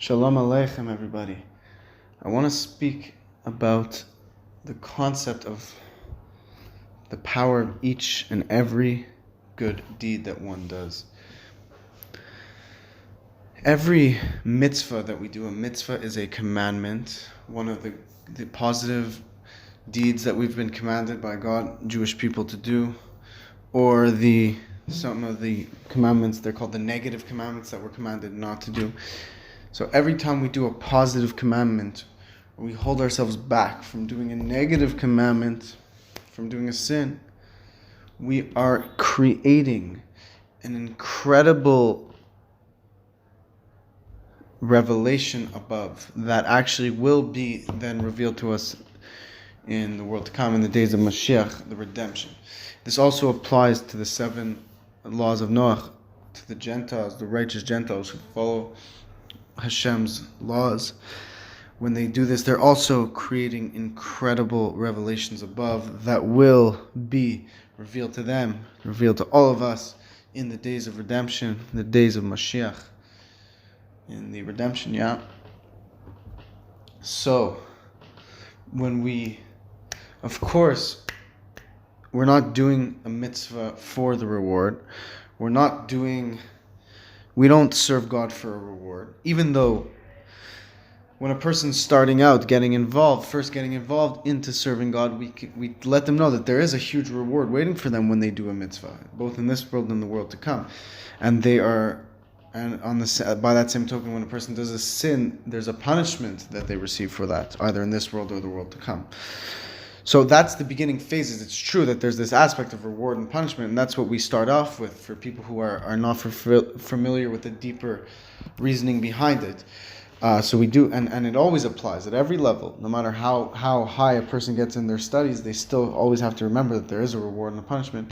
Shalom Aleichem, everybody. I want to speak about the concept of the power of each and every good deed that one does. Every mitzvah that we do, a mitzvah is a commandment, one of the positive deeds that we've been commanded by God, Jewish people, to do, or some of the commandments, they're called the negative commandments that we're commanded not to do. So every time we do a positive commandment, or we hold ourselves back from doing a negative commandment, from doing a sin, we are creating an incredible revelation above that actually will be then revealed to us in the world to come, in the days of Mashiach, the redemption. This also applies to the 7 laws of Noach, to the Gentiles, the righteous Gentiles who follow Hashem's laws. When they do this, they're also creating incredible revelations above that will be revealed to them, revealed to all of us in the days of redemption, the days of Mashiach, in the redemption, yeah. So, of course, we're not doing a mitzvah for the reward. We don't serve God for a reward. Even though when a person's starting out, getting involved into serving God, we let them know that there is a huge reward waiting for them when they do a mitzvah, both in this world and the world to come. By that same token, when a person does a sin, there's a punishment that they receive for that, either in this world or the world to come. So that's the beginning phases. It's true that there's this aspect of reward and punishment, and that's what we start off with for people who are not familiar with the deeper reasoning behind it. So we do, and it always applies at every level. No matter how high a person gets in their studies, they still always have to remember that there is a reward and a punishment.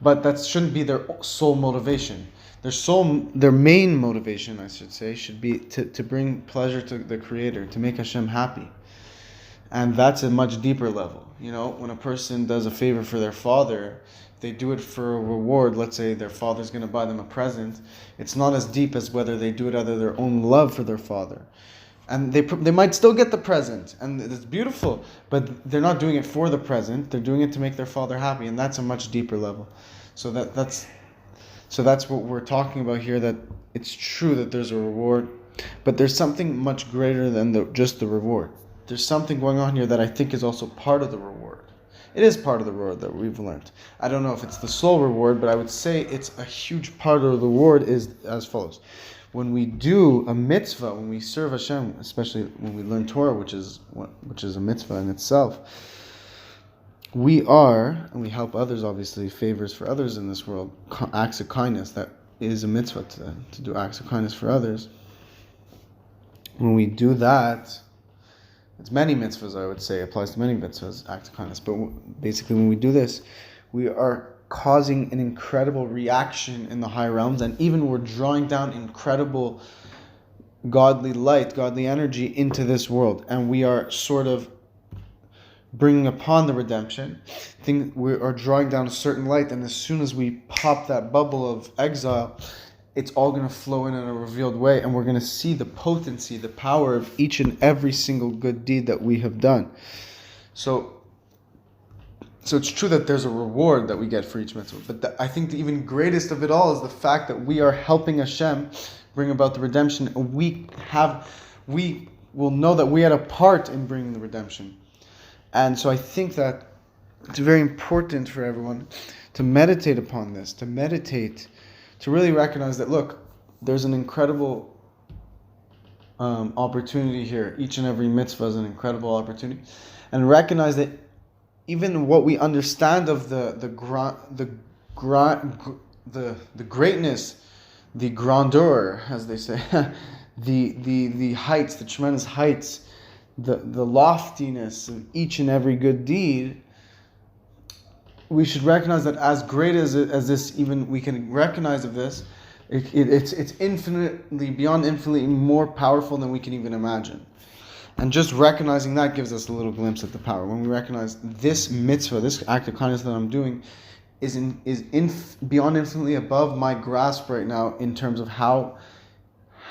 But that shouldn't be their sole motivation. Their main motivation, I should say, should be to bring pleasure to the Creator, to make Hashem happy. And that's a much deeper level. When a person does a favor for their father, they do it for a reward. Let's say their father's going to buy them a present. It's not as deep as whether they do it out of their own love for their father. And they might still get the present, and it's beautiful, but they're not doing it for the present. They're doing it to make their father happy, and that's a much deeper level. So that's what we're talking about here, that it's true that there's a reward, but there's something much greater than just the reward. There's something going on here that I think is also part of the reward. It is part of the reward that we've learned. I don't know if it's the sole reward, but I would say it's a huge part of the reward is as follows. When we do a mitzvah, when we serve Hashem, especially when we learn Torah, which is a mitzvah in itself, and we help others, obviously, favors for others in this world, acts of kindness, that is a mitzvah to do acts of kindness for others. When we do that, it's many mitzvahs, I would say, applies to many mitzvahs, act of kindness. But basically, when we do this, we are causing an incredible reaction in the high realms, and even we're drawing down incredible godly light, godly energy into this world. And we are sort of bringing upon the redemption. We are drawing down a certain light, and as soon as we pop that bubble of exile, it's all going to flow in a revealed way, and we're going to see the potency, the power of each and every single good deed that we have done. So it's true that there's a reward that we get for each mitzvah, but I think the even greatest of it all is the fact that we are helping Hashem bring about the redemption, and we will know that we had a part in bringing the redemption. And so I think that it's very important for everyone to meditate upon this, to really recognize that, look, there's an incredible opportunity here. Each and every mitzvah is an incredible opportunity. And recognize that even what we understand of the greatness, the grandeur, as they say, the heights, the tremendous heights, the loftiness of each and every good deed, we should recognize that as great as this, even we can recognize of this, it's infinitely more powerful than we can even imagine. And just recognizing that gives us a little glimpse at the power. When we recognize this mitzvah, this act of kindness that I'm doing, is beyond infinitely above my grasp right now in terms of how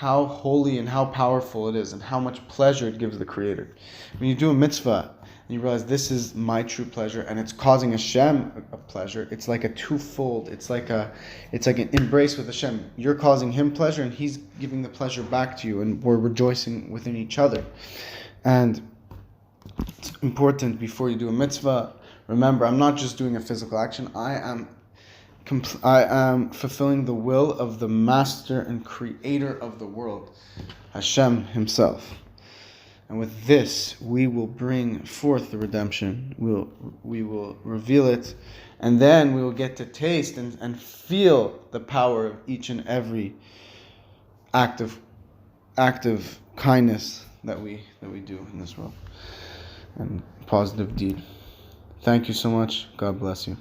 how holy and how powerful it is and how much pleasure it gives the Creator. When you do a mitzvah and you realize this is my true pleasure and it's causing Hashem a pleasure, it's like a twofold. It's like an embrace with Hashem. You're causing Him pleasure and He's giving the pleasure back to you, and we're rejoicing within each other. And it's important before you do a mitzvah, remember, I'm not just doing a physical action. I am fulfilling the will of the Master and Creator of the world, Hashem Himself. And with this, we will bring forth the redemption. We will reveal it, and then we will get to taste and feel the power of each and every act of kindness that we do in this world, and positive deed. Thank you so much. God bless you.